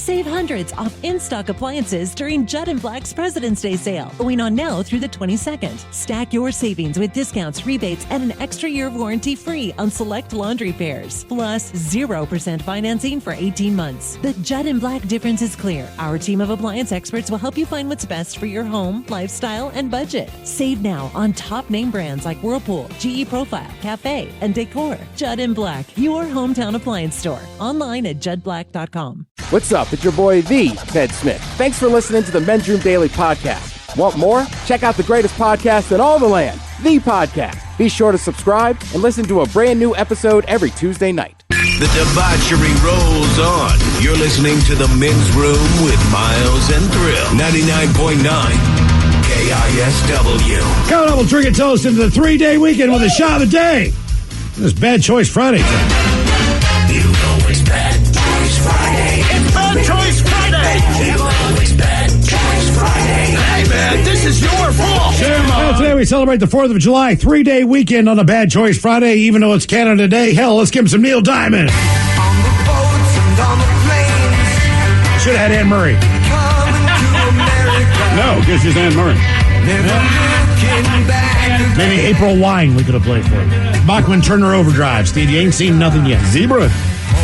Save hundreds off in-stock appliances during Judd & Black's President's Day sale, going on now through the 22nd. Stack your savings with discounts, rebates, and an extra year of warranty free on select laundry pairs. Plus 0% financing for 18 months. The Judd & Black difference is clear. Our team of appliance experts will help you find what's best for your home, lifestyle, and budget. Save now on top name brands like Whirlpool, GE Profile, Cafe, and Decor. Judd & Black, your hometown appliance store. Online at juddblack.com. What's up? It's your boy, the Ted Smith. Thanks for listening to the Men's Room Daily Podcast. Want more? Check out the greatest podcast in all the land, The Podcast. Be sure to subscribe and listen to a brand new episode every Tuesday night. The debauchery rolls on. You're listening to the Men's Room with Miles and Thrill. 99.9 KISW. Coming up, we'll drink a toast into the 3-day weekend with a shot of the day. This Bad Choice Friday. You know it's Bad Choice Friday. It's Bad Choice Friday. You know it's Bad Choice Friday. Hey, man, this is your fault. Well, today we celebrate the 4th of July, 3-day weekend on a Bad Choice Friday, even though it's Canada Day. Hell, let's give him some Neil Diamond. On the boats and on the planes. Should have had Anne Murray. Coming to America. No, because she's Anne Murray. Never looking back. Maybe April Wine we could have played for. Bachman Turner Overdrive. Steve, you ain't seen nothing yet. Zebra.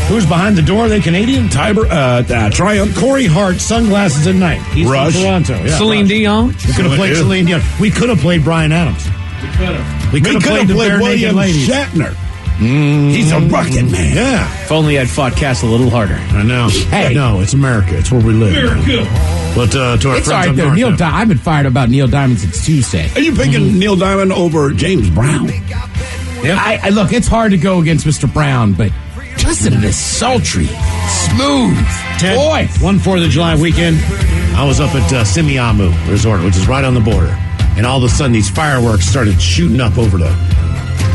Who's behind the door? Are they Canadian? Triumph. Corey Hart, Sunglasses at Night. He's Rush. from Toronto. Yeah, Celine Rush. Dion. We could have played Celine Dion. We could have played Brian Adams. We could have played the Bare Naked Ladies. Shatner. He's a rocket man. Yeah. If only I'd fought Cass a little harder. I know. Hey. No, it's America. It's where we live. America. But to our It's friends all right, up though. north. I've been fired about Neil Diamond since Tuesday. Are you picking Neil Diamond over James Brown? Yep. I look, it's hard to go against Mr. Brown, but listen to this sultry, smooth Ted, voice. 4th of July weekend, I was up at Simiamu Resort, which is right on the border. And all of a sudden, these fireworks started shooting up over the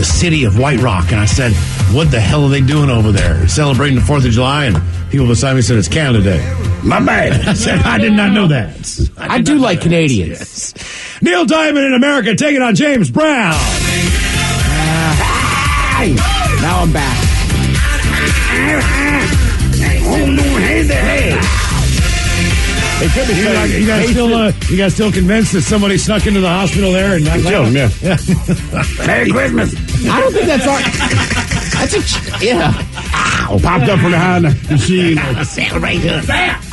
city of White Rock. And I said, what the hell are they doing over there? Celebrating the 4th of July? And people beside me said, it's Canada Day. My bad. I said, I did not know that. I do like Canadians. Yes. Neil Diamond in America taking on James Brown. Hey, now I'm back. Hey, you guys still convinced that somebody snuck into the hospital there and not Killed him, yeah. Merry Christmas. I don't think that's our. That's a. Yeah. Ow. Popped up from behind the machine.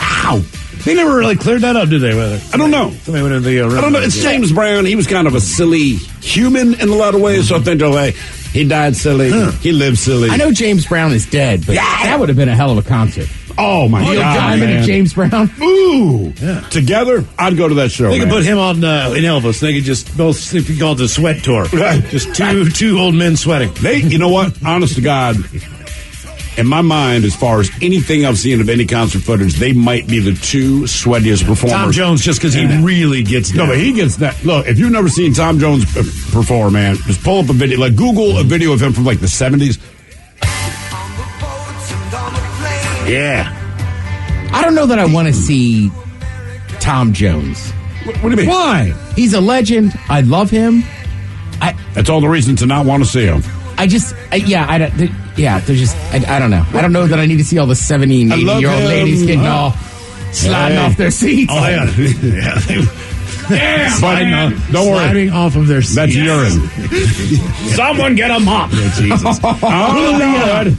Ow. They never really cleared that up, did they? I don't know. Somebody went into the I don't know. It's James Brown. He was kind of a silly human in a lot of ways. So I think, like, he died silly. He lived silly. I know James Brown is dead, but that would have been a hell of a concert. Oh, my Neil God, Diamond man. and James Brown. Ooh. Yeah. Together, I'd go to that show. They could man. put him on in Elvis. They could just both be called the sweat tour. Right. Just two old men sweating. You know what? Honest to God, in my mind, as far as anything I've seen of any concert footage, they might be the two sweatiest performers. Tom Jones, just because he really gets down. No, but he gets that. Look, if you've never seen Tom Jones perform, man, just pull up a video. Like, Google a video of him from, like, the 70s. Yeah. I don't know that I want to see Tom Jones. What do you mean? Why? He's a legend. I love him. That's all the reason to not want to see him. They're just, I don't know. I don't know that I need to see all the 70 and 80-year-old ladies getting all sliding off their seats. Oh, yeah. But don't worry. Sliding off of their seats. That's urine. Someone get a mop. Yeah, Jesus.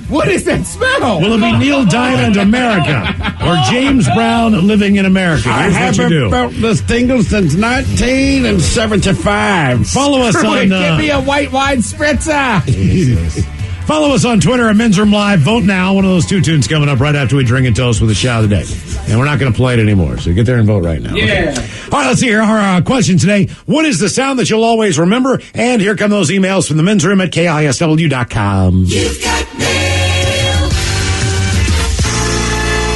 What is that smell? Will it be Neil Diamond America or James Brown living in America? I Here's what you haven't do. felt this tingle since 1975. Follow us on... Give me a white wine spritzer. Jesus. Follow us on Twitter at Men's Room Live. Vote now. One of those two tunes coming up right after we drink and toast with a shot of the day. And we're not going to play it anymore, so get there and vote right now. Yeah. Okay. All right, let's see here. Our question today. What is the sound that you'll always remember? And here come those emails from the men's room at KISW.com. You've got mail.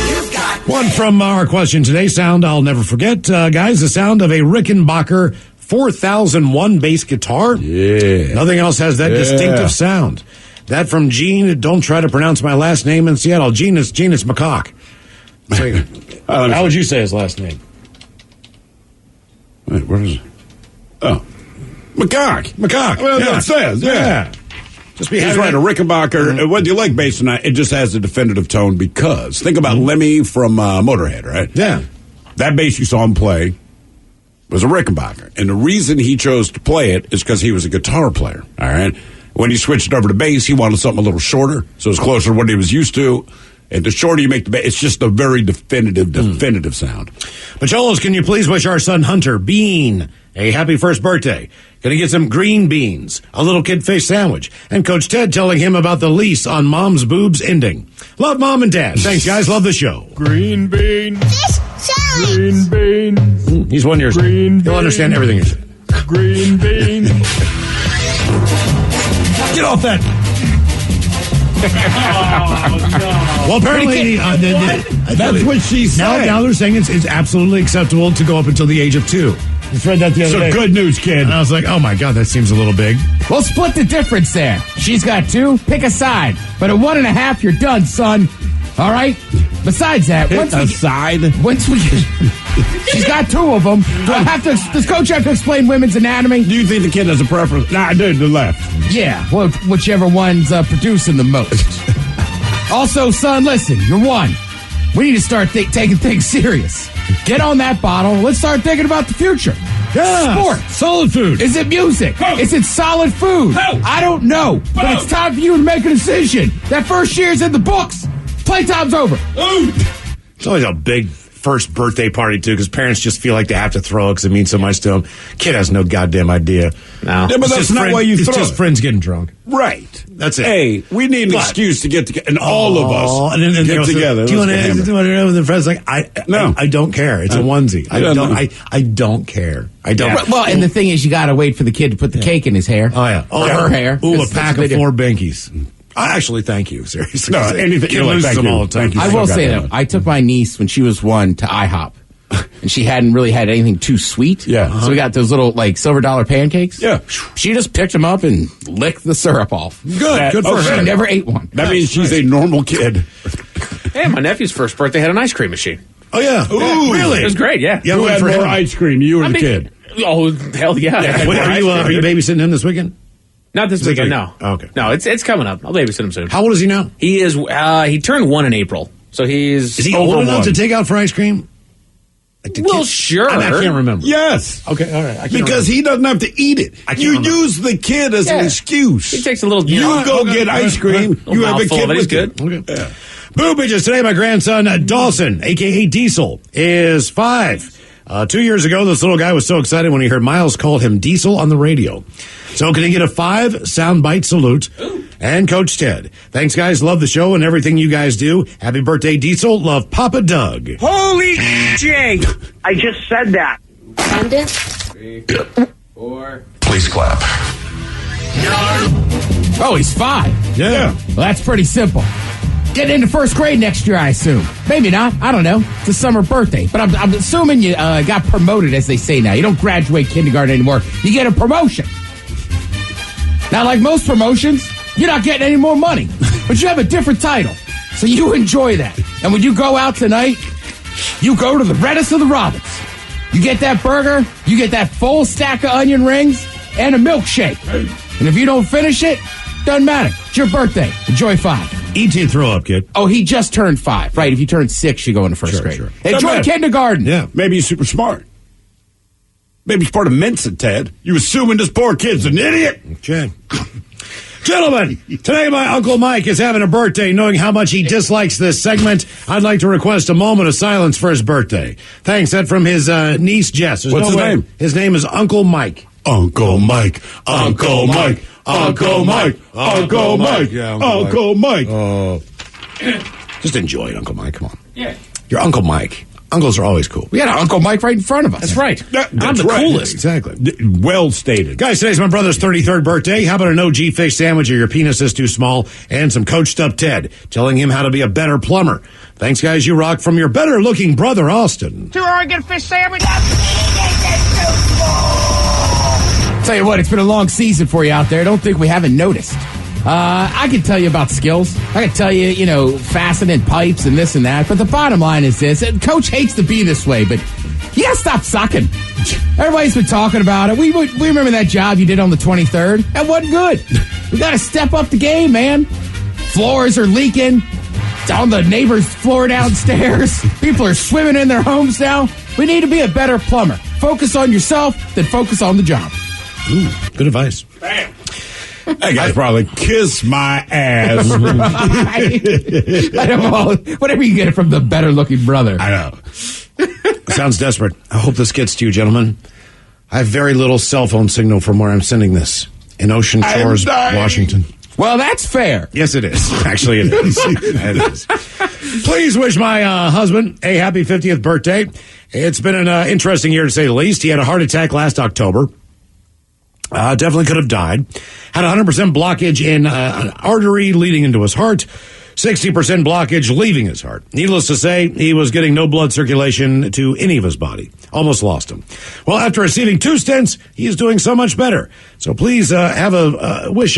You've got One from our question today. Sound I'll never forget. Guys, the sound of a Rickenbacker 4001 bass guitar. Yeah. Nothing else has that distinctive sound. That from Gene. Don't try to pronounce my last name in Seattle. Gene is McCock. How would you say his last name? Wait, where is it? Oh. McCock. McCock. Well, yeah. It says, yeah. Just be He's happy right. to- A Rickenbacker, whether you like bass or not, it just has a definitive tone because think about Lemmy from Motorhead, right? Yeah. That bass you saw him play was a Rickenbacker. And the reason he chose to play it is because he was a guitar player, all right? When he switched over to bass, he wanted something a little shorter, so it's closer to what he was used to. And the shorter you make the bass, it's just a very definitive sound. Pacholos, can you please wish our son Hunter Bean a happy first birthday? Gonna get some green beans, a little kid fish sandwich, and Coach Ted telling him about the lease on Mom's boobs ending. Love Mom and Dad. Thanks, guys. Love the show. Green beans. Fish challenge. Green beans. He's 1 year old. Green He'll understand everything you're saying. Green beans. Get off that. Well, apparently, That's what she said. Now they're saying it's absolutely acceptable to go up until the age of 2. I read that the other So day. good news, kid. And I was like, oh my God, that seems a little big. Well, split the difference there. She's got 2, pick a side. But at 1.5, you're done, son. All right? Besides that, once we she's got 2 of them. Does Coach have to explain women's anatomy? Do you think the kid has a preference? Nah, I do, the left. Yeah, well, whichever one's producing the most. Also, son, listen, you're 1. We need to start taking things serious. Get on that bottle. Let's start thinking about the future. Yeah. Sports. Solid food. Is it music? Is it solid food? I don't know. But it's time for you to make a decision. That first year's in the books. Playtime's over. It's always a big first birthday party, too, because parents just feel like they have to throw it because it means so much to them. Kid has no goddamn idea. No. Yeah, but that's not why you It's throw just it. friends getting drunk. Right. That's it. Hey, we need an excuse to get together, and all of us and then get together. Do you want Let's get to hammered. do it with the friends? Like, No. I don't care. It's a onesie. I Yeah, don't. no. I don't care. I don't. Right, well, and the thing is, you got to wait for the kid to put the cake in his hair. Oh yeah. Or her hair. Ooh, a That's pack what of they do. 4 Binkies. Actually, thank you. Seriously. No, anything. Kid You're like, loses thank them you. all the time. Thank you. I so will say goddamn that much. I took my niece when she was 1 to IHOP, and she hadn't really had anything too sweet. Yeah. So we got those little like silver dollar pancakes. Yeah. She just picked them up and licked the syrup off. Good. Good for She her. never ate one. That means she's a normal kid. Hey, my nephew's first birthday had an ice cream machine. Oh yeah. Ooh. Really? It was great, yeah. Yeah, Who one had for more him. ice cream, you or the kid? Oh, hell yeah. Wait, are you babysitting him this weekend? Not this weekend, no. Oh, okay. No, it's coming up. I'll babysit him soon. How old is he now? He is, he turned 1 in April. So he's Is he over old enough 1. to take out for ice cream? Well, sure. I can't remember. Yes. Okay, all right. I can't Because remember. he doesn't have to eat it. I can't You remember. use the kid as an Yeah. excuse. He takes a little... You go get ice cream. Little You have a mouthful kid of it. He's with you. good. Okay. Boo bitches. Today, my grandson, Dawson, a.k.a. Diesel, is 5. 2 years ago, this little guy was so excited when he heard Miles call him Diesel on the radio. So can he get a 5 soundbite salute? And Coach Ted. Thanks, guys. Love the show and everything you guys do. Happy birthday, Diesel. Love, Papa Doug. Holy Jay! I just said that. Brandon? 3, 4. Please clap. Oh, he's 5. Yeah. Well, that's pretty simple. Getting into first grade next year, I assume. Maybe not. I don't know. It's a summer birthday. But I'm assuming you got promoted, as they say now. You don't graduate kindergarten anymore. You get a promotion. Now, like most promotions, you're not getting any more money. But you have a different title. So you enjoy that. And when you go out tonight, you go to the reddest of the Robins. You get that burger, you get that full stack of onion rings, and a milkshake. And if you don't finish it, doesn't matter. It's your birthday. Enjoy 5. Eat till you throw up, kid. Oh, he just turned 5. Right, if you turn 6, you go into first grade. sure. Enjoy Doesn't matter. kindergarten. Yeah. Maybe he's super smart. Maybe he's part of Mensa, Ted. You assuming this poor kid's an idiot? Okay. Gentlemen, today my Uncle Mike is having a birthday. Knowing how much he dislikes this segment, I'd like to request a moment of silence for his birthday. Thanks. That from his niece, Jess. There's What's his way- name? His name is Uncle Mike. Uncle Mike. Uncle Mike. Uncle Mike. Uncle Mike. Yeah, Uncle Mike. Just enjoy it, Uncle Mike. Come on. Yeah. You're Uncle Mike. Uncles are always cool. We got an Uncle Mike right in front of us. That's right. I'm That's the right. coolest. Exactly. Well stated. Guys, today's my brother's 33rd birthday. How about an OG fish sandwich or your penis is too small and some coached up Ted telling him how to be a better plumber. Thanks, guys. You rock from your better looking brother, Austin. Too hard to get a fish sandwich? Tell you what, it's been a long season for you out there. Don't think we haven't noticed. I can tell you about skills. I can tell you, fastening pipes and this and that. But the bottom line is this. And Coach hates to be this way, but you gotta stop sucking. Everybody's been talking about it. We remember that job you did on the 23rd. That wasn't good. We got to step up the game, man. Floors are leaking. It's on the neighbor's floor downstairs. People are swimming in their homes now. We need to be a better plumber. Focus on yourself, then focus on the job. Ooh, good advice. Bam. That guy's probably kiss my ass. I know, whatever you get from the better-looking brother. I know. Sounds desperate. I hope this gets to you, gentlemen. I have very little cell phone signal from where I'm sending this. In Ocean Shores, Washington. Well, that's fair. Yes, it is. Actually, it is. It is. Please wish my husband a happy 50th birthday. It's been an interesting year, to say the least. He had a heart attack last October. Definitely could have died. Had 100% blockage in an artery leading into his heart. 60% blockage leaving his heart. Needless to say, he was getting no blood circulation to any of his body. Almost lost him. Well, after receiving 2 stents, he's doing so much better. So please wish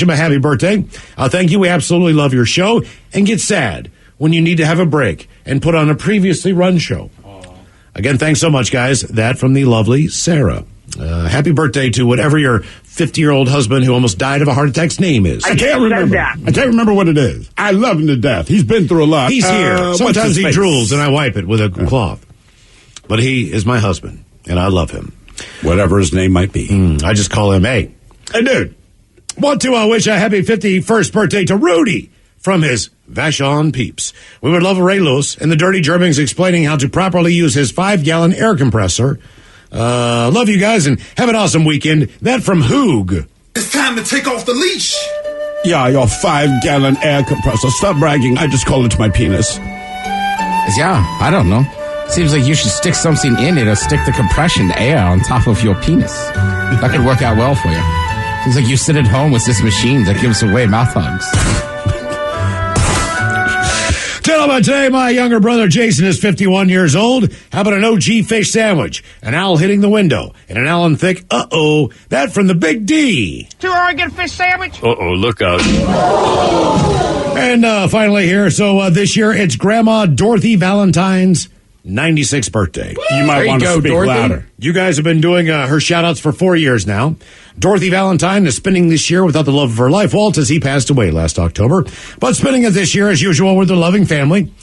him a happy birthday. Thank you. We absolutely love your show. And get sad when you need to have a break and put on a previously run show. Again, thanks so much, guys. That from the lovely Sarah. Happy birthday to whatever your 50-year-old husband who almost died of a heart attack's name is. I can't remember. I can't remember what it is. I love him to death. He's been through a lot. He's here. Sometimes he drools and I wipe it with a cloth. But he is my husband, and I love him. Whatever his name might be. I just call him, hey, dude, want to wish a happy 51st birthday to Rudy from his Vashon peeps. We would love a Ray Lewis and the Dirty Germans explaining how to properly use his 5-gallon air compressor. Love you guys and have an awesome weekend. That from Hoog. It's time to take off the leash. Yeah, your 5-gallon air compressor. Stop bragging. I just call it my penis. Yeah, I don't know. Seems like you should stick something in it or stick the compression air on top of your penis. That could work out well for you. Seems like you sit at home with this machine that gives away mouth hugs. Gentlemen, today my younger brother Jason is 51 years old. How about an OG fish sandwich, an owl hitting the window, and an Allen Thick, that from the Big D. Too early to get a fish sandwich? Look out. And finally here, so this year it's Grandma Dorothy Valentine's 96th birthday. You might want to speak louder. You guys have been doing her shout-outs for 4 years now. Dorothy Valentine is spending this year without the love of her life, Walt, as he passed away last October, but spending it this year as usual with her loving family.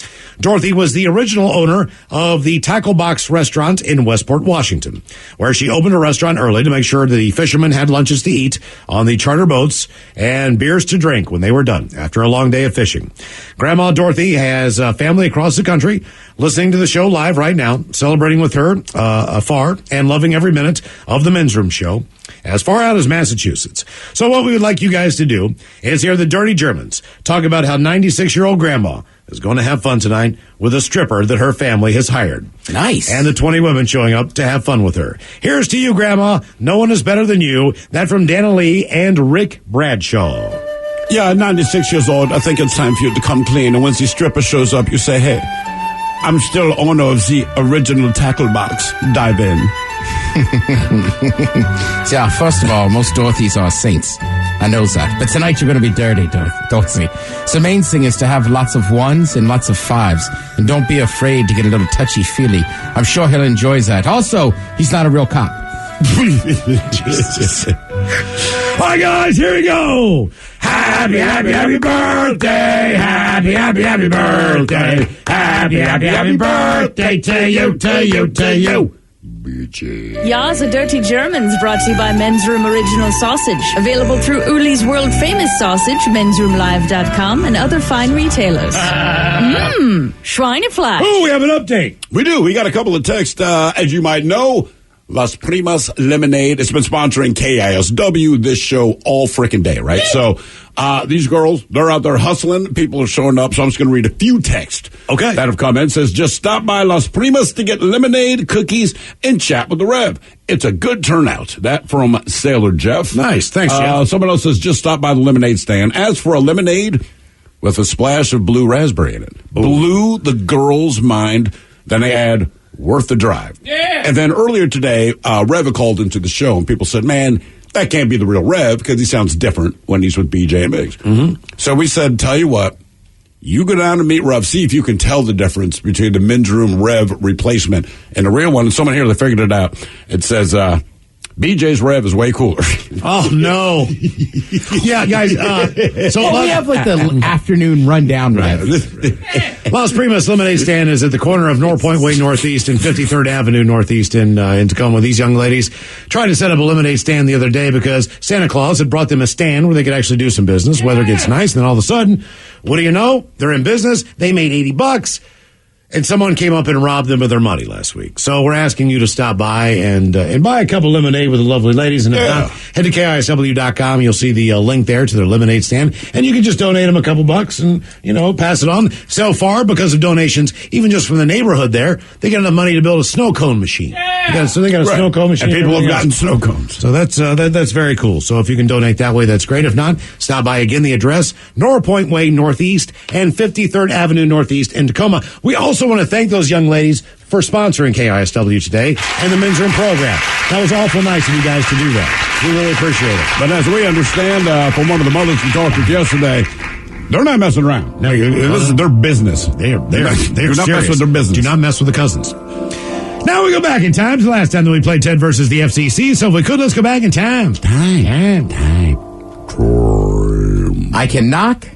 Dorothy was the original owner of the Tackle Box restaurant in Westport, Washington, where she opened a restaurant early to make sure the fishermen had lunches to eat on the charter boats and beers to drink when they were done after a long day of fishing. Grandma Dorothy has family across the country listening to the show live right now, celebrating with her afar and loving every minute of the Men's Room show as far out as Massachusetts. So what we would like you guys to do is hear the Dirty Germans talk about how 96-year-old Grandma is going to have fun tonight with a stripper that her family has hired. Nice. And the 20 women showing up to have fun with her. Here's to you, Grandma. No one is better than you. That from Dana Lee and Rick Bradshaw. Yeah, 96 years old. I think it's time for you to come clean. And once the stripper shows up, you say, hey, I'm still owner of the original Tackle Box. Dive in. Yeah, first of all, most Dorothys are saints. I know that. But tonight you're going to be dirty, Dorothy. So the main thing is to have lots of 1s and lots of 5s. And don't be afraid to get a little touchy-feely. I'm sure he'll enjoy that. Also, he's not a real cop. Jesus. Hi, guys. Here we go. Happy, happy, happy birthday. Happy, happy, happy birthday. Happy, happy, happy birthday to you, to you, to you. Ya's a Dirty Germans brought to you by Men's Room Original Sausage. Available through Uli's World Famous Sausage, mensroomlive.com, and other fine retailers. Schweinefleisch. Oh, we have an update. We do. We got a couple of texts. As you might know, Las Primas Lemonade has been sponsoring KISW, this show, all freaking day, right? So these girls, they're out there hustling. People are showing up, so I'm just going to read a few texts that have come in. It says, just stop by Las Primas to get lemonade, cookies, and chat with the Rev. It's a good turnout. That from Sailor Jeff. Nice. Thanks, Jeff. Someone else says, just stop by the lemonade stand. As for a lemonade with a splash of blue raspberry in it. Ooh. Blew the girl's mind. Then they add worth the drive. Yeah. And then earlier today, Rev called into the show, and people said, man, that can't be the real Rev because he sounds different when he's with BJ and Biggs. Mm-hmm. So we said, tell you what, You go down to Meet Rev, see if you can tell the difference between the men's room Rev replacement and the real one. And someone here, they figured it out. It says, BJ's Rev is way cooler. Oh, no. Yeah, guys. So we have like the afternoon rundown, Rev. Las Primas Lemonade Stand is at the corner of North Point Way Northeast and 53rd Avenue Northeast in Tacoma. These young ladies tried to set up a lemonade stand the other day because Santa Claus had brought them a stand where they could actually do some business. Weather gets nice, and then all of a sudden, what do you know? They're in business. They made $80. And someone came up and robbed them of their money last week. So we're asking you to stop by and buy a cup of lemonade with the lovely ladies. And if not, head to KISW.com. You'll see the link there to their lemonade stand. And you can just donate them a couple bucks and, pass it on. So far, because of donations, even just from the neighborhood there, they get enough money to build a snow cone machine. So they got a snow cone machine. And people have gotten snow cones. So that's very cool. So if you can donate that way, that's great. If not, stop by again. The address, North Point Way Northeast and 53rd Avenue Northeast in Tacoma. We also want to thank those young ladies for sponsoring KISW today and the men's room program. That was awful nice of you guys to do that. We really appreciate it. But as we understand from one of the mothers we talked with yesterday, they're not messing around. No, this is their business. They're Do not serious. mess with their business. Do not mess with the cousins. Now we go back in time to the last time that we played Ted versus the FCC. So if we could, let's go back in time. Time. I can knock.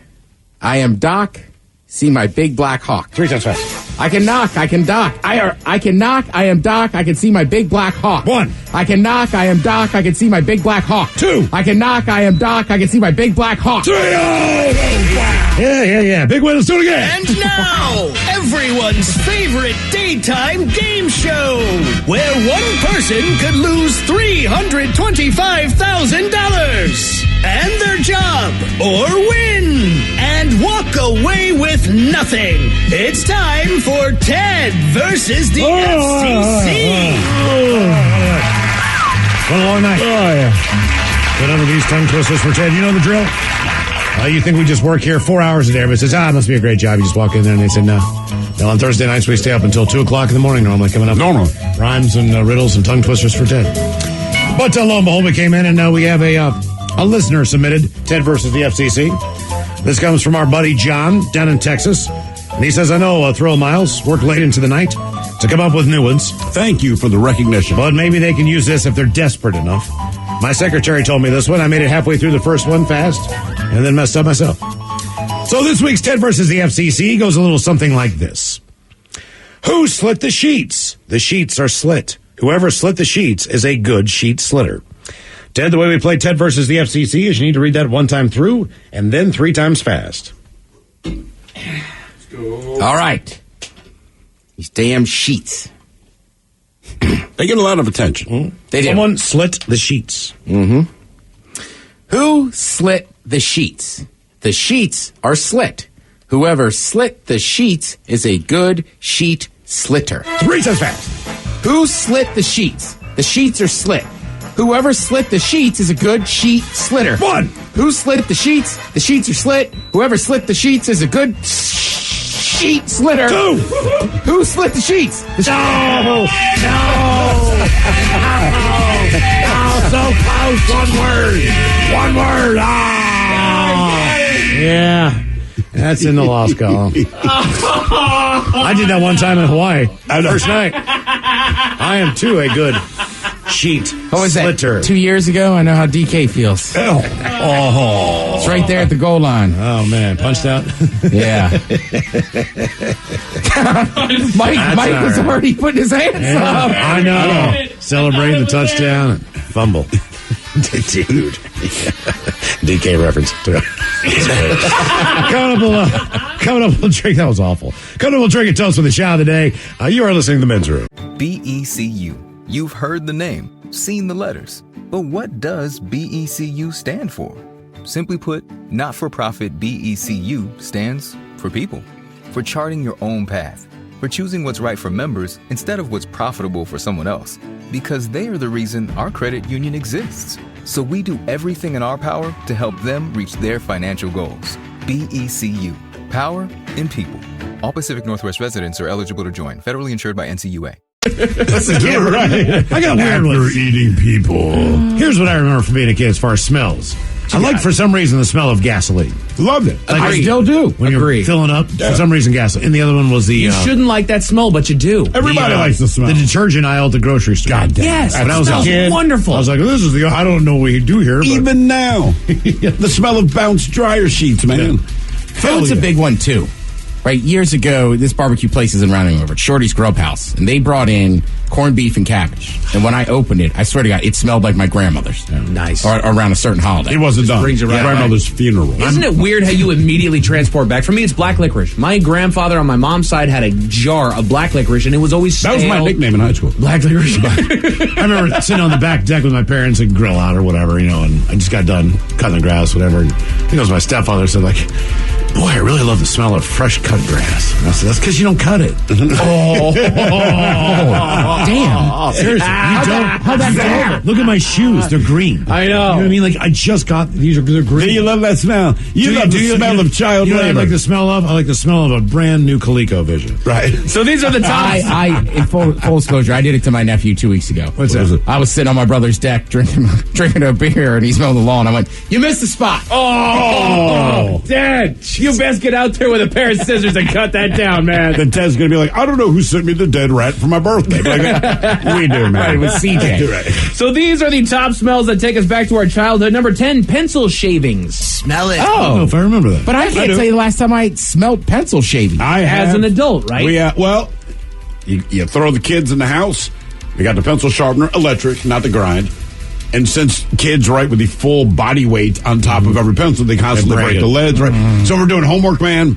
I am Doc. See my big black hawk. 3 times fast. I can knock. I can dock. I can knock. I am Doc. I can see my big black hawk. 1. I can knock. I am Doc. I can see my big black hawk. 2. I can knock. I am Doc. I can see my big black hawk. 3. Yeah. Big win. Let's do it again. And now, everyone's favorite daytime game show, where one person could lose $325,000 and their job, or win and walk away with nothing. It's time for Ted versus the FCC. What a long night. Oh, yeah. Put under these tongue twisters for Ted. You know the drill? You think we just work here 4 hours a day? Everybody says, it must be a great job. You just walk in there and they say, no. Now, on Thursday nights, we stay up until 2 o'clock in the morning normally coming up. Normally. Rhymes and riddles and tongue twisters for Ted. But lo and behold, we came in and we have a listener submitted Ted versus the FCC. This comes from our buddy John down in Texas. And he says, I know Thrill Miles worked late into the night to come up with new ones. Thank you for the recognition. But maybe they can use this if they're desperate enough. My secretary told me this one. I made it halfway through the first one fast and then messed up myself. So this week's Ted versus the FCC goes a little something like this. Who slit the sheets? The sheets are slit. Whoever slit the sheets is a good sheet slitter. Ted, the way we play Ted versus the FCC is you need to read that one time through and then 3 times fast. All right. These damn sheets. They get a lot of attention. Mm-hmm. They do. Someone slit the sheets. Mm-hmm. Who slit the sheets? The sheets are slit. Whoever slit the sheets is a good sheet slitter. 3 times fast. Who slit the sheets? The sheets are slit. Whoever slit the sheets is a good sheet slitter. 1. Who slit the sheets? The sheets are slit. Whoever slit the sheets is a good sheet slitter. 2. Who slit the sheets? No! So close. One word. Yeah. That's in the lost column. I did that one time in Hawaii. First night. I am too a good sheet What was slitter. that? 2 years ago? I know how DK feels. Oh. It's right there at the goal line. Oh, man. Punched out? Yeah. Mike was already putting his hands up. I know. Celebrating the touchdown. Fumble. Dude. DK reference. Coming up, we'll drink. That was awful. Coming up, we'll drink and toast with the shout of the day. You are listening to the Men's Room. BECU. You've heard the name, seen the letters. But what does BECU stand for? Simply put, not-for-profit BECU stands for people. For charting your own path. For choosing what's right for members instead of what's profitable for someone else. Because they are the reason our credit union exists. So we do everything in our power to help them reach their financial goals. BECU. Power in people. All Pacific Northwest residents are eligible to join. Federally insured by NCUA. Right. I got weird ones. Eating people. Here's what I remember from being a kid as far as smells. What I you like, got? for some reason, the smell of gasoline. Loved it. Like, I still do. When Agree. you're filling up, for some reason, gasoline. And the other one was the... You shouldn't like that smell, but you do. Everybody likes the smell. The detergent aisle at the grocery store. God damn. Yes, When it I was a smells kid, wonderful. I was like, this is the... I don't know what you do here. But Even now, the smell of bounced dryer sheets, man. You know what's a big one, too? Right, years ago, this barbecue place is in Rounding Over, Shorty's Grub House, and they brought in corned beef and cabbage. And when I opened it, I swear to God, it smelled like my grandmother's. Nice. Or around a certain holiday. It wasn't done. brings you right Grandmother's funeral. Isn't it weird how you immediately transport back? For me, it's black licorice. My grandfather on my mom's side had a jar of black licorice, and it was always That was my stale. nickname in high school. Black licorice. I remember sitting on the back deck with my parents and grill out or whatever, and I just got done cutting the grass, whatever. And I think it was my stepfather said, like, boy, I really love the smell of fresh cut grass. And I said, that's because you don't cut it. Damn. Seriously, you don't. How'd that go? Look at my shoes; they're green. I know. You know what I mean? Like I just got they're green. Do you love that smell? You love the smell of child you know what labor. I like the smell of? I like the smell of a brand new ColecoVision. Right. So these are the top. In full disclosure, I did it to my nephew 2 weeks ago. What's that? I was sitting on my brother's deck drinking a beer, and he smelled the lawn. I went, "You missed the spot." Oh, Dad, you best get out there with a pair of scissors and cut that down, man. Then Ted's going to be like, I don't know who sent me the dead rat for my birthday. Like, we do, man. Right, with CJ. Right. So these are the top smells that take us back to our childhood. Number 10, pencil shavings. Smell it. I don't know if I remember that. But I can't do. tell you the last time I smelled pencil shaving. I have. As an adult, right? You throw the kids in the house. We got the pencil sharpener, electric, not the grind. And since kids write with the full body weight on top of every pencil, they constantly They break break the it. leads. Right. So we're doing homework, man.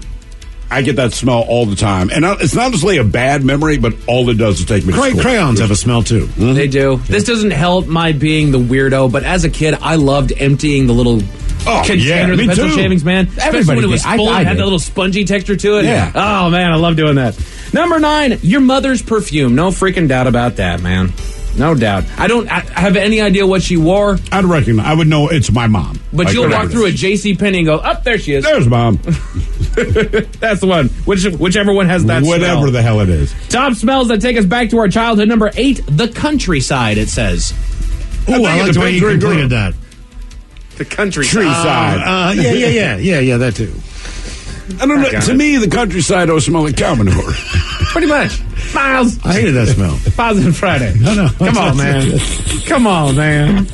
I get that smell all the time. And it's not necessarily a bad memory, but all it does is take me to school. Crayons have a smell too. They do. This doesn't help my being the weirdo, but as a kid, I loved emptying the little container of the me pencil too. shavings, man. Especially Everybody when it was did. full I and had did. that little spongy texture to it. Yeah. Oh, man, I love doing that. Number 9, your mother's perfume. No freaking doubt about that, man. No doubt. I don't have any idea what she wore, I'd recognize. I would know it's my mom. but Like, you'll whatever walk it through a is. JCPenney and go, oh, there she is. There's mom. That's the one. Whichever one has that Whatever smell. the hell it is. Top smells that take us back to our childhood. Number 8, the countryside, it says. Ooh, I like the way you picture completed that. The countryside. Treeside. Yeah, that too. I don't know. To me, the countryside always smell like cow manure. Pretty much. Miles. I hated that smell. Positive Friday. No. Come on, man. Come on, man.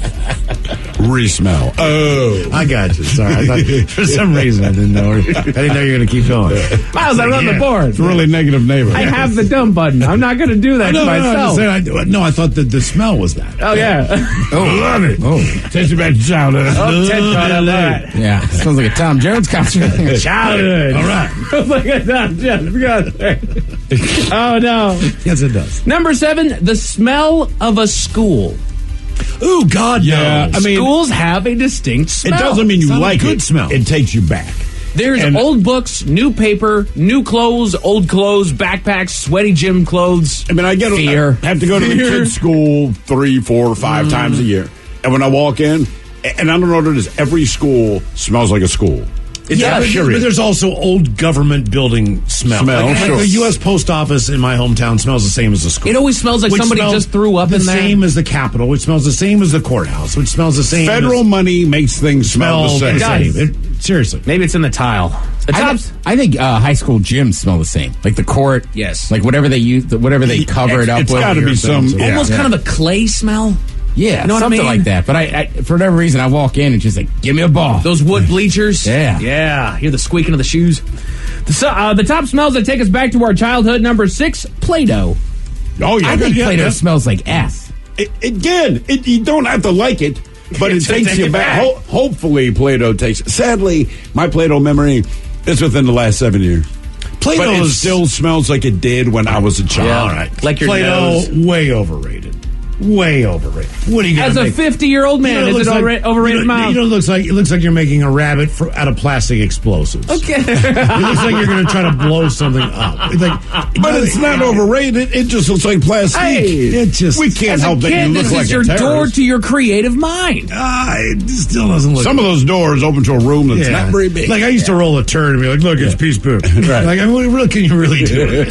Re-smell. Oh. I got you. Sorry, I thought, for some reason I didn't know. You were going to keep going. Miles, I run the board. It's a really negative neighbor. I have the dumb button. I'm not going to do that to myself. No, I thought that the smell was that. Oh, yeah. Oh, love it. Oh, takes you back to childhood. Oh, Ted caught up that. Yeah, sounds like a Tom Jones concert. Childhood. All right. Look at that. Oh, no. Yes, it does. Number 7, the smell of a school. Ooh, God, Yeah, no. I mean, Schools have a distinct it smell. doesn't mean It's you not a like good it. smell. It takes you back. There's And- old books, new paper, new clothes, old clothes, backpacks, sweaty gym clothes. I mean, I get Fear. I have to go to the kids' school 3, 4, 5 times a year. And when I walk in, and I don't know what it is, every school smells like a school. Yeah, but there's also old government building smell. Like sure. the U.S. Post Office in my hometown smells the same as the school. It always smells like Which somebody smells just threw up the in there. same as the Capitol, which smells the same as the courthouse, which smells the same. Federal as, money makes things smell the same. It does. Seriously. Maybe it's in the tile. The tops. I think high school gyms smell the same. Like the court. Yes. Like whatever they use, whatever they cover it up It's with. got to be some. Almost kind of a clay smell. Yeah, You know what I something mean? like that. But I, for whatever reason, I walk in and just like, give me a ball. Those wood bleachers. Yeah. Yeah. Hear the squeaking of the shoes. The top smells that take us back to our childhood. Number 6, Play-Doh. Oh, yeah. I think yeah, Play-Doh yeah. smells like ass. You don't have to like it, but it Just takes take you it back. back. Hopefully, Play-Doh takes. Sadly, my Play-Doh memory is within the last 7 years. But Play-Doh it still smells like it did when I was a child. Yeah. All right. Like your Play-Doh, nose. way overrated. Way overrated. What are you going As to a make? 50-year-old man, is it overrated, Miles? It looks like you're making a rabbit out of plastic explosives. Okay. It looks like you're going to try to blow something up. It's like, But it's not overrated. It just looks like plastic. Hey, it just we can't As a help that kid, you look this like is your a door terrorist. to your creative mind. it still doesn't look. Some of those doors open to a room that's Yeah. not very big. Like I used to roll a turd and be like, "Look, it's peace poop." Right. Like, I mean, what can you really do?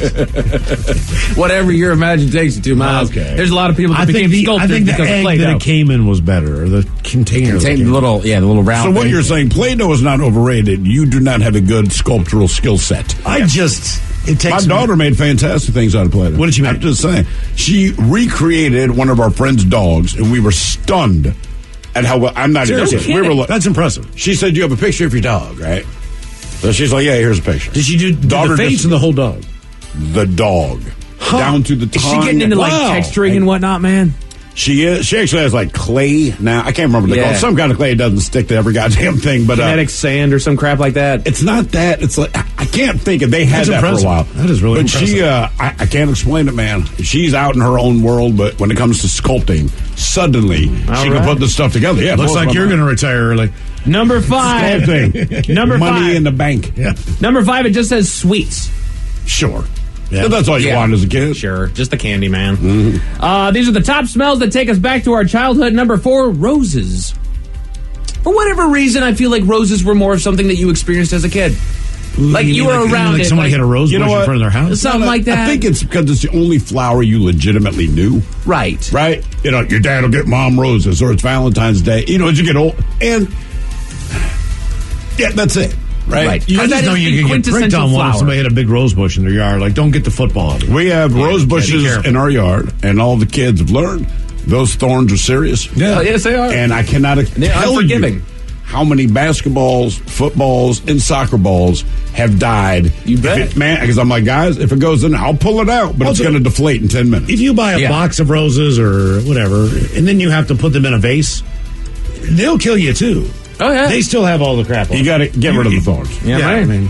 Whatever your imagination takes you to, Miles. Okay. There's a lot of people that I think became sculpted I think the because of egg Play-Doh. that it came in was better, or the container. The little round. So what thing. you're saying, Play-Doh is not overrated. You do not have a good sculptural skill set. It takes My daughter made fantastic things out of Play-Doh. What did she make? I'm just saying. She recreated one of our friend's dogs, and we were stunned at how well. I'm not even Seriously? kidding. We were like, That's impressive. she said, "You have a picture of your dog, right?" So she's like, "Yeah, here's a picture." Did she do Daughter the face just- or the whole dog? The dog. Down to the tongue. Is she getting into like texturing and whatnot, man? She is. She actually has like clay now. I can't remember what they call it. Yeah. Some kind of clay doesn't stick to every goddamn thing. But Kinetic sand or some crap like that. it's not that. It's like I can't think of. They had That's that impressive. for a while. That is really But she, I can't explain it, man. She's out in her own world. But when it comes to sculpting, suddenly she can put this stuff together. Yeah, Looks like you're going to retire early. Number 5. Sculpting. Number Money 5. in the bank. Yeah. Number 5, it just says sweets. Sure. Yeah. That's all you wanted as a kid. Sure, just the candy, man. These are the top smells that take us back to our childhood. Number 4, roses. For whatever reason, I feel like roses were more of something that you experienced as a kid. Like you were around like it. somebody like, had a rose bush in front of their house. Something like that. I think it's because it's the only flower you legitimately knew. Right. Right? You know, your dad will get mom roses, or it's Valentine's Day. You know, as you get old. And, yeah, that's it. Right? Right. I Because just that know is you the can get pricked quintessential on one if flower. somebody had a big rose bush in their yard. Like, don't get the football out of it. We have rose be bushes careful. in our yard, and all the kids have learned those thorns are serious. Yeah. Oh, yes, they are. And I cannot they're tell unforgiving. you how many basketballs, footballs, and soccer balls have died. You bet. Man, because I'm like, guys, if it goes in, I'll pull it out, but it's Also, going to deflate in 10 minutes. If you buy a box of roses or whatever, and then you have to put them in a vase, they'll kill you too. Oh, yeah. They still have all the crap on You got to get rid of the thorns. Yeah, right. I mean,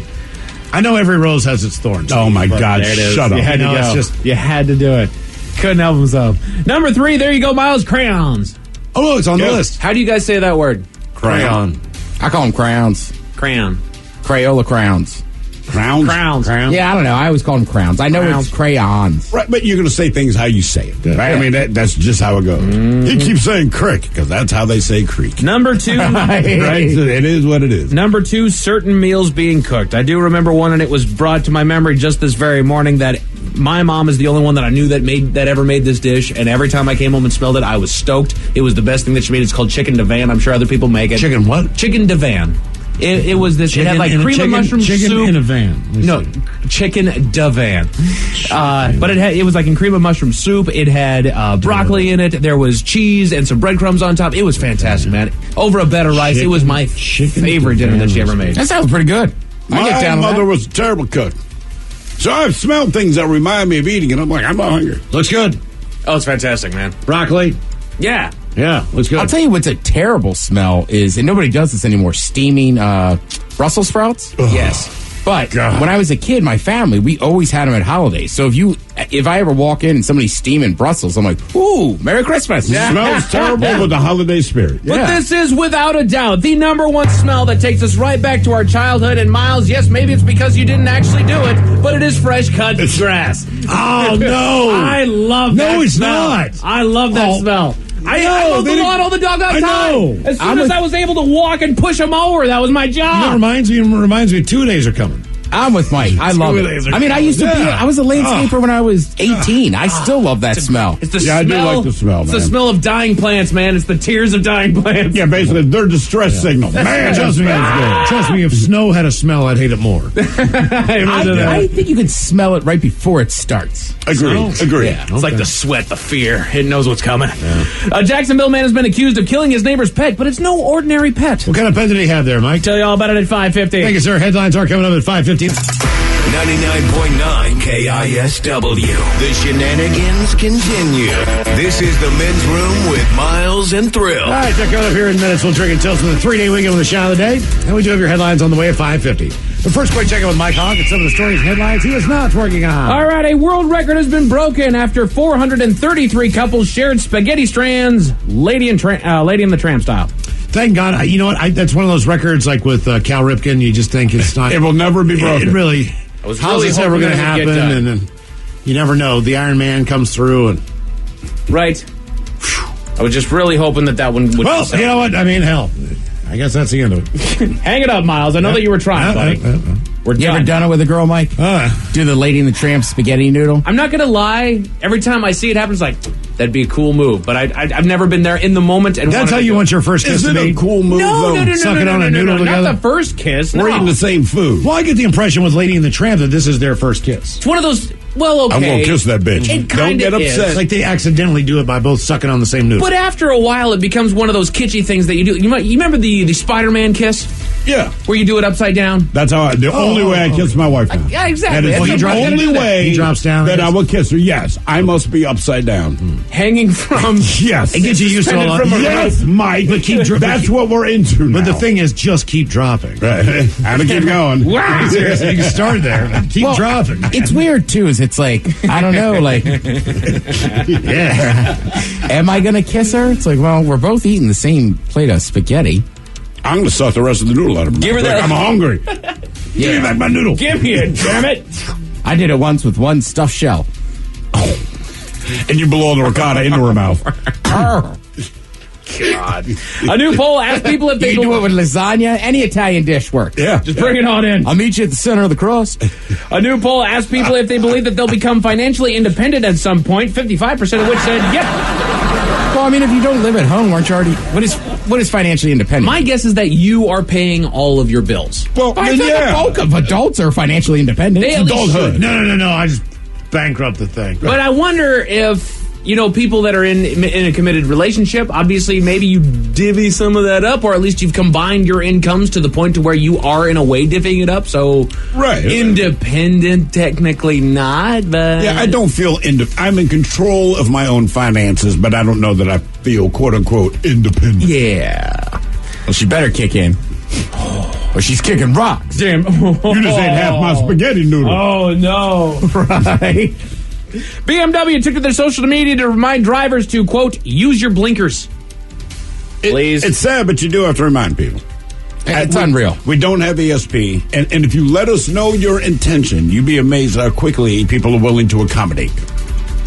I know every rose has its thorns. Oh, my God, There it is. shut up. You had to No, go. it's just- You had to do it. Couldn't help himself. Number 3, there you go, Miles. Crayons. Oh, it's on Yeah. the list. How do you guys say that word? Crayon. I call them crowns. Crayon. Crayola crowns. Crowns? Crowns. Yeah, I don't know. I always call them crowns. I know Crowns. it's crayons. Right, but you're going to say things how you say it. Right? I mean, that's just how it goes. He keeps saying crick because that's how they say creek. Number 2. Right? So it is what it is. Number 2, certain meals being cooked. I do remember one, and it was brought to my memory just this very morning that my mom is the only one that I knew that ever made this dish, and every time I came home and smelled it, I was stoked. It was the best thing that she made. It's called chicken divan. I'm sure other people make it. Chicken what? Chicken divan. It was this. Chicken it had like in a cream chicken- of mushroom chicken soup in a van. No, chicken divan. But it was like in cream of mushroom soup. It had broccoli in it. There was cheese and some breadcrumbs on top. It was fantastic, man. Over a bed of rice. It was my favorite dinner that she ever made. That sounds pretty good. I get My down with mother that. was a terrible cook. So I've smelled things that remind me of eating, and I'm like, I'm not hungry. Looks good. Oh, it's fantastic, man. Broccoli. Yeah. Yeah, looks good. I'll tell you what's a terrible smell is, and nobody does this anymore, steaming Brussels sprouts. Yes. But when I was a kid, my family, we always had them at holidays. So if I ever walk in and somebody's steaming Brussels, I'm like, ooh, Merry Christmas. Smells terrible with the holiday spirit. But this is, without a doubt, the number one smell that takes us right back to our childhood. And Miles, yes, maybe it's because you didn't actually do it, but it is fresh cut grass. Oh, no. I love that No, it's smell. not. I love that smell. I mowed the lawn all the doggone I time. know. As soon as I was able to walk and push a mower, that was my You know, job. it reminds me 2 days are coming. I'm with Mike. I love it. I mean, I used to be, I was a landscaper when I was 18. I still love that smell. It's the Yeah, I do smell. like the smell, It's man. the smell of dying plants, man. It's the tears of dying plants. Yeah, basically, they're distress signal. Man, Trust me, trust me, if snow had a smell, I'd hate it more. I think you can smell it right before it starts. Agree. Yeah. It's like the sweat, the fear. It knows what's coming. Jacksonville man has been accused of killing his neighbor's pet, but it's no ordinary pet. What kind of pen did he have there, Mike? Tell you all about it at 5:50. Thank you, sir. Headlines are coming up at 5:50. 99.9 KISW. The shenanigans continue. This is the Men's Room with Miles and Thrill. All right, check out up here in minutes. We'll drink until the 3-day weekend with the shot of the day. And we do have your headlines on the way at 5:50. But first, quick check in with Mike Hogg and some of the stories and headlines he is not working on. All right, a world record has been broken after 433 couples shared spaghetti strands, Lady in the Tramp style. Thank God. You know what? That's one of those records like with Cal Ripken. You just think it's not. It will never be broken. It really. was How's really this ever hoping going to that it happen? would get done. And then you never know. The Iron Man comes through, and Right. I was just really hoping that one would. well, you know what? I mean, hell, I guess that's the end of it. Hang it up, Miles. I know that you were trying, buddy. We're You done. ever done it with a girl, Mike? Do the Lady and the Tramp spaghetti noodle? I'm not going to lie. Every time I see it happen, it's like, that'd be a cool move. But I've never been there in the moment. And That's how you want your first kiss Is to it be? a cool move, No, though? Sucking on a noodle not together? the first kiss. We're no. eating the same food. Well, I get the impression with Lady and the Tramp that this is their first kiss. It's one of those, well, okay. I'm going to kiss that bitch. It Don't kinda get is. upset. It's like they accidentally do it by both sucking on the same noodle. But after a while, it becomes one of those kitschy things that you do. You remember the Spider-Man kiss? Yeah. Where you do it upside down? That's how the only way I kiss my wife now. Yeah, exactly. That is That's the what I'm only gonna do that. way He drops down. that I will kiss her. Yes, I must be upside down. Hanging from... Yes. It gets you used to all Suspended from a yes, Mike. But keep That's what we're into now. But the thing is, just keep dropping. Right. And to keep going. Wow. Seriously, you can start there. Keep dropping. It's weird, too, is it's like, I don't know, like, Yeah. am I going to kiss her? It's like, well, we're both eating the same plate of spaghetti. I'm going to suck the rest of the noodle out of her. Give her that- I'm hungry. Give me back my noodle. Give me it, damn it. I did it once with one stuffed shell. And you blow the ricotta into her mouth. God. A new poll asked people if they You do it with lasagna. Any Italian dish works. Yeah. Just bring it on in. I'll meet you at the center of the cross. A new poll asked people if they believe that they'll become financially independent at some point. 55% of which said, yep. Well, I mean, if you don't live at home, aren't you already... What is financially independent? My guess is that you are paying all of your bills. Well, I then, think the bulk of adults are financially independent. They at least adulthood. should. No. I just bankrupt the thing. But I wonder if, people that are in a committed relationship, obviously maybe you divvy some of that up, or at least you've combined your incomes to the point to where you are in a way divvying it up. So Right. independent, technically not, but Yeah, I don't feel I'm in control of my own finances, but I don't know that I feel quote unquote independent. Yeah. Well, she better kick in. Or she's kicking rocks. Damn. You just ate half my spaghetti noodle. Oh no. Right? BMW took to their social media to remind drivers to, quote, use your blinkers. Please. It's sad, but you do have to remind people. It's unreal. We don't have ESP, and if you let us know your intention, you'd be amazed how quickly people are willing to accommodate.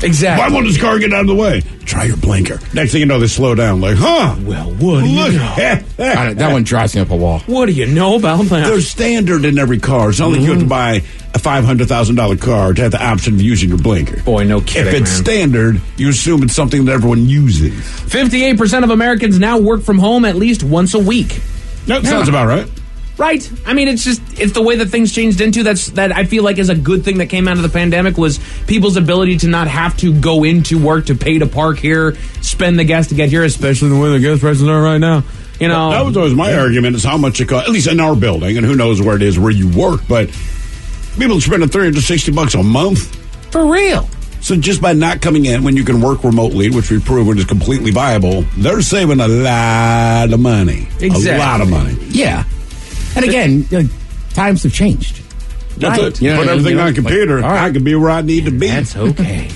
Exactly. Why won't this car get out of the way? Try your blinker. Next thing you know, they slow down. Like, huh? Well, what do you Look know? at that. That one drives me up a wall. What do you know about that? They're standard in every car. It's not like you have to buy a $500,000 car to have the option of using your blinker. Boy, no kidding, If it's man. standard, you assume it's something that everyone uses. 58% of Americans now work from home at least once a week. That sounds about right. Right. I mean, it's the way that things changed into. That I feel like is a good thing that came out of the pandemic was people's ability to not have to go into work to pay to park here, spend the gas to get here, especially the way the gas prices are right now. Well, that was always my argument, is how much it costs, at least in our building, and who knows where it is where you work, but people are spending $360 a month. For real. So just by not coming in when you can work remotely, which we've proven is completely viable, they're saving a lot of money. Exactly. A lot of money. Yeah. And again, times have changed. That's Right. it. You know Put what I mean? everything on a Like, computer. all right. I can be where I need to be. That's okay.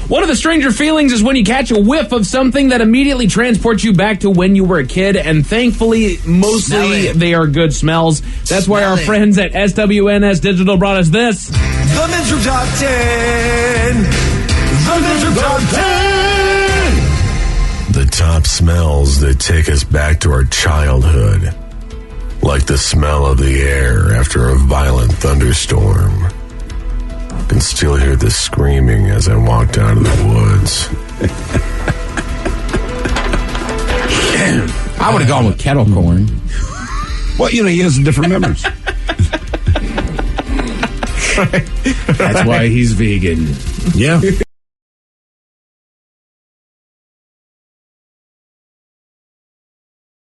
One of the stranger feelings is when you catch a whiff of something that immediately transports you back to when you were a kid, and thankfully, mostly they are good smells. That's why our friends at SWNS Digital brought us this. The Men's Room Top 10. The Men's Room Top 10. The top smells that take us back to our childhood. Like the smell of the air after a violent thunderstorm. I can still hear the screaming as I walked out of the woods. I would have gone with kettle corn. Well, he has different memories. That's why he's vegan. Yeah.